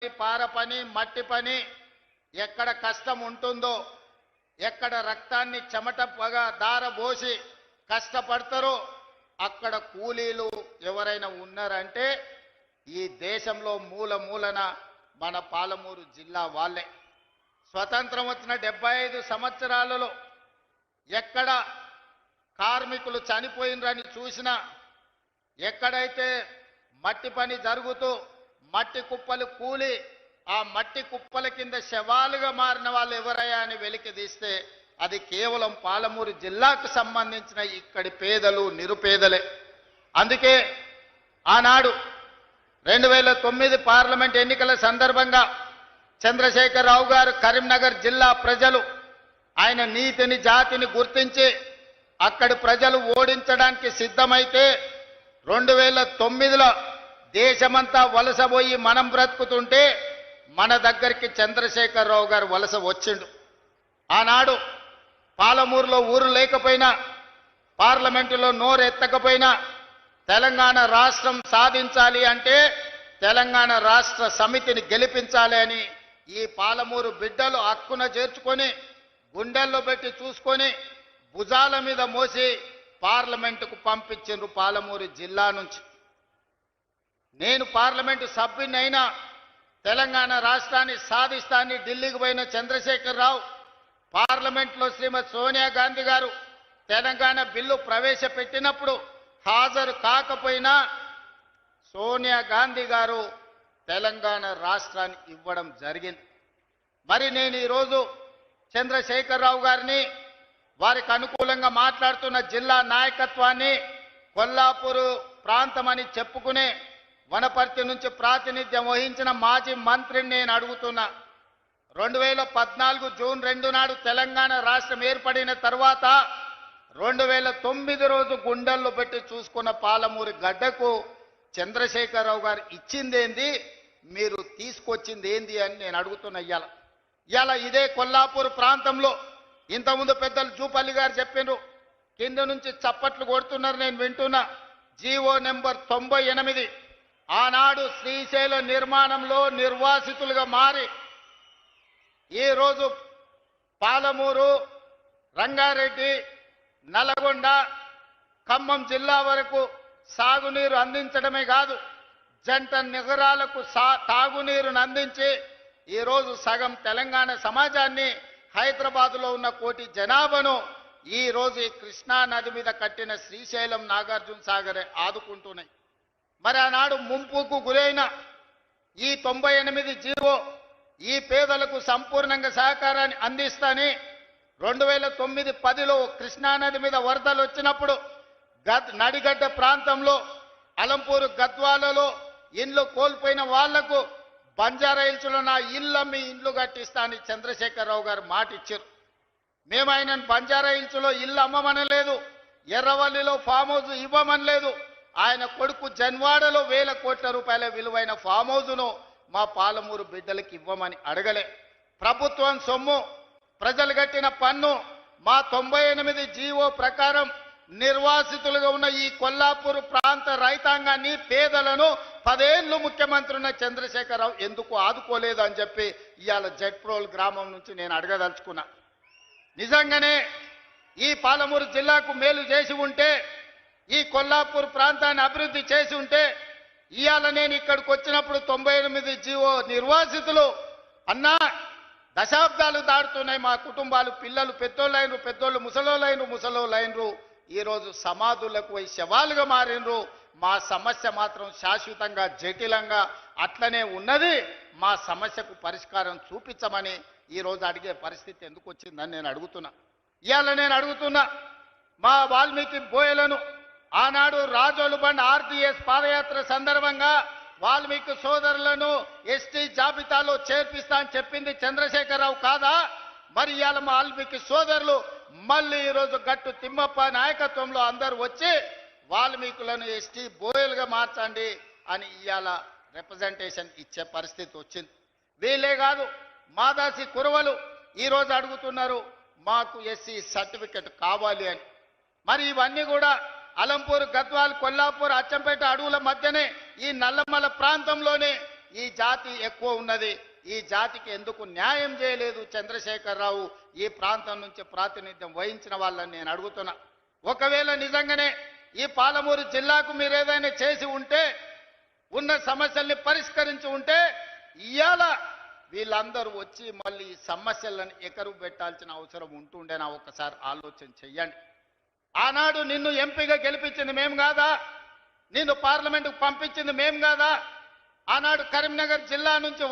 పార పని మట్టి పని ఎక్కడ కష్టం ఉంటుందో ఎక్కడ రక్తాన్ని చెమటగా దారబోసి కష్టపడతారో అక్కడ కూలీలు ఎవరైనా ఉన్నారంటే ఈ దేశంలో మూల మూలన మన పాలమూరు జిల్లా వాళ్ళే. స్వతంత్రం వచ్చిన 75 సంవత్సరాలలో ఎక్కడ కార్మికులు చనిపోయినరని చూసినా ఎక్కడైతే మట్టి పని జరుగుతూ మట్టి కుప్పలు కూలి ఆ మట్టి కుప్పల కింద శవాలుగా మారిన వాళ్ళు ఎవరయ్యా అని వెలికి తీస్తే అది కేవలం పాలమూరు జిల్లాకు సంబంధించిన ఇక్కడి పేదలు నిరుపేదలే. అందుకే ఆనాడు 2009 పార్లమెంట్ ఎన్నికల సందర్భంగా చంద్రశేఖరరావు గారు కరీంనగర్ జిల్లా ప్రజలు ఆయన నీతిని జాతిని గుర్తించి అక్కడి ప్రజలు ఓడించడానికి సిద్ధమైతే 2009లో దేశమంతా వలసపోయి మనం బ్రతుకుతుంటే మన దగ్గరికి చంద్రశేఖరరావు గారు వలస వచ్చిండు. ఆనాడు పాలమూరులో ఊరు లేకపోయినా పార్లమెంటులో నోరెత్తకపోయినా తెలంగాణ రాష్ట్రం సాధించాలి అంటే తెలంగాణ రాష్ట్ర సమితిని గెలిపించాలి అని ఈ పాలమూరు బిడ్డలు హక్కున చేర్చుకొని గుండెల్లో పెట్టి చూసుకొని భుజాల మీద మోసి పార్లమెంటుకు పంపించిండ్రు పాలమూరు జిల్లా నుంచి. నేను పార్లమెంటు సభ్యునైనా తెలంగాణ రాష్ట్రాన్ని సాధిస్తానని ఢిల్లీకి పోయిన చంద్రశేఖరరావు పార్లమెంట్లో శ్రీమతి సోనియా గాంధీ గారు తెలంగాణ బిల్లు ప్రవేశపెట్టినప్పుడు హాజరు కాకపోయినా సోనియా గాంధీ గారు తెలంగాణ రాష్ట్రాన్ని ఇవ్వడం జరిగింది. మరి నేను ఈరోజు చంద్రశేఖరరావు గారిని వారికి అనుకూలంగా మాట్లాడుతున్న జిల్లా నాయకత్వాన్ని కొల్లాపూర్ ప్రాంతం అని చెప్పుకునే వనపర్తి నుంచి ప్రాతినిధ్యం వహించిన మాజీ మంత్రిని నేను అడుగుతున్నా. 2014 జూన్ 2 నాడు తెలంగాణ రాష్ట్రం ఏర్పడిన తర్వాత 2009 రోజు గుండెల్లో పెట్టి చూసుకున్న పాలమూరు గడ్డకు చంద్రశేఖరరావు గారు ఇచ్చిందేంది, మీరు తీసుకొచ్చింది ఏంది అని నేను అడుగుతున్నా. ఇవాళ ఇదే కొల్లాపూర్ ప్రాంతంలో ఇంతకుముందు పెద్దలు జూపల్లి గారు చెప్పినారు, కింద నుంచి చప్పట్లు కొడుతున్నారు, నేను వింటున్నా. జీవో నెంబర్ 98 ఆనాడు శ్రీశైల నిర్మాణంలో నిర్వాసితులుగా మారి ఈరోజు పాలమూరు, రంగారెడ్డి, నల్గొండ, ఖమ్మం జిల్లా వరకు సాగునీరు అందించడమే కాదు జంట నగరాలకు తాగునీరును అందించి ఈరోజు సగం తెలంగాణ సమాజాన్ని హైదరాబాద్లో ఉన్న 1 కోటి జనాభాను ఈరోజు ఈ కృష్ణా నది మీద కట్టిన శ్రీశైలం, నాగార్జున సాగరే ఆదుకుంటున్నాయి. మరి ఆనాడు ముంపుకు గురైన ఈ 98 జీవో ఈ పేదలకు సంపూర్ణంగా సహకారాన్ని అందిస్తాని 2009-10లో కృష్ణానది మీద వరదలు వచ్చినప్పుడు నడిగడ్డ ప్రాంతంలో అలంపూరు గద్వాలలో ఇండ్లు కోల్పోయిన వాళ్లకు బంజారా హిల్స్లో నా ఇల్లమ్మి ఇండ్లు కట్టిస్తానని చంద్రశేఖరరావు గారు మాట ఇచ్చారు. మేము ఆయనను బంజారా హిల్స్లో ఇల్లు అమ్మమనలేదు, ఎర్రవల్లిలో ఫామ్ హౌస్ ఇవ్వమనలేదు. ఆయన కొడుకు జన్వాడలో 1000 కోట్ల రూపాయల విలువైన ఫామ్ హౌస్ను మా పాలమూరు బిడ్డలకు ఇవ్వమని అడగలే. ప్రభుత్వం సొమ్ము, ప్రజలు కట్టిన పన్ను మా 98 జీవో ప్రకారం నిర్వాసితులుగా ఉన్న ఈ కొల్లాపూర్ ప్రాంత రైతాంగాన్ని పేదలను 10 ఏళ్ళు ముఖ్యమంత్రి ఉన్న చంద్రశేఖరరావు ఎందుకు ఆదుకోలేదు అని చెప్పి ఇవాళ జడ్ప్రోల్ గ్రామం నుంచి నేను అడగదలుచుకున్నా. నిజంగానే ఈ పాలమూరు జిల్లాకు మేలు చేసి ఉంటే, ఈ కొల్లాపూర్ ప్రాంతాన్ని అభివృద్ధి చేసి ఉంటే ఇవాళ నేను ఇక్కడికి వచ్చినప్పుడు 98 జీవో నిర్వాసితులు అన్నా దశాబ్దాలు దాటుతున్నాయి, మా కుటుంబాలు పిల్లలు పెద్దోళ్ళైనరు, పెద్దోళ్ళు ముసలోళ్ళైనరు, ఈరోజు సమాధులకు పోయి శవాలుగా మారినరు. మా సమస్య మాత్రం శాశ్వతంగా జటిలంగా అట్లనే ఉన్నది, మా సమస్యకు పరిష్కారం చూపించమని ఈరోజు అడిగే పరిస్థితి ఎందుకు వచ్చిందని నేను అడుగుతున్నా. ఇవాళ నేను అడుగుతున్నా, మా వాల్మీకి బోయలను ఆనాడు రాజోలు బండ్ ఆర్డీఎస్ పాదయాత్ర సందర్భంగా వాల్మీకి సోదరులను ఎస్టీ జాబితాలో చేర్పిస్తా అని చెప్పింది చంద్రశేఖరరావు కాదా? మరి ఇవాళ మా వాల్మీకి సోదరులు మళ్ళీ ఈరోజు గట్టు తిమ్మప్ప నాయకత్వంలో అందరూ వచ్చి వాల్మీకులను ఎస్టీ బోయలుగా మార్చండి అని ఇవాళ రిప్రజెంటేషన్ ఇచ్చే పరిస్థితి వచ్చింది. వీళ్ళే కాదు, మాదాసి కురవలు ఈరోజు అడుగుతున్నారు మాకు ఎస్సీ సర్టిఫికెట్ కావాలి అని. మరి ఇవన్నీ కూడా అలంపూర్, గద్వాల్, కొల్లాపూర్, అచ్చంపేట అడవుల మధ్యనే ఈ నల్లమల ప్రాంతంలోనే ఈ జాతి ఎక్కువ ఉన్నది. ఈ జాతికి ఎందుకు న్యాయం చేయలేదు చంద్రశేఖరరావు? ఈ ప్రాంతం నుంచి ప్రాతినిధ్యం వహించిన వాళ్ళని నేను అడుగుతున్నా. ఒకవేళ నిజంగానే ఈ పాలమూరు జిల్లాకు మీరు ఏదైనా చేసి ఉంటే, ఉన్న సమస్యల్ని పరిష్కరించి ఉంటే, ఇవాళ వీళ్ళందరూ వచ్చి మళ్ళీ ఈ సమస్యలను ఎకరు పెట్టాల్సిన అవసరం ఉంటుండేనా? ఒకసారి ఆలోచన చెయ్యండి. ఆనాడు నిన్ను ఎంపీగా గెలిపించింది మేం కాదా? నిన్ను పార్లమెంటుకు పంపించింది మేం కాదా? ఆనాడు కరీంనగర్ జిల్లా నుంచి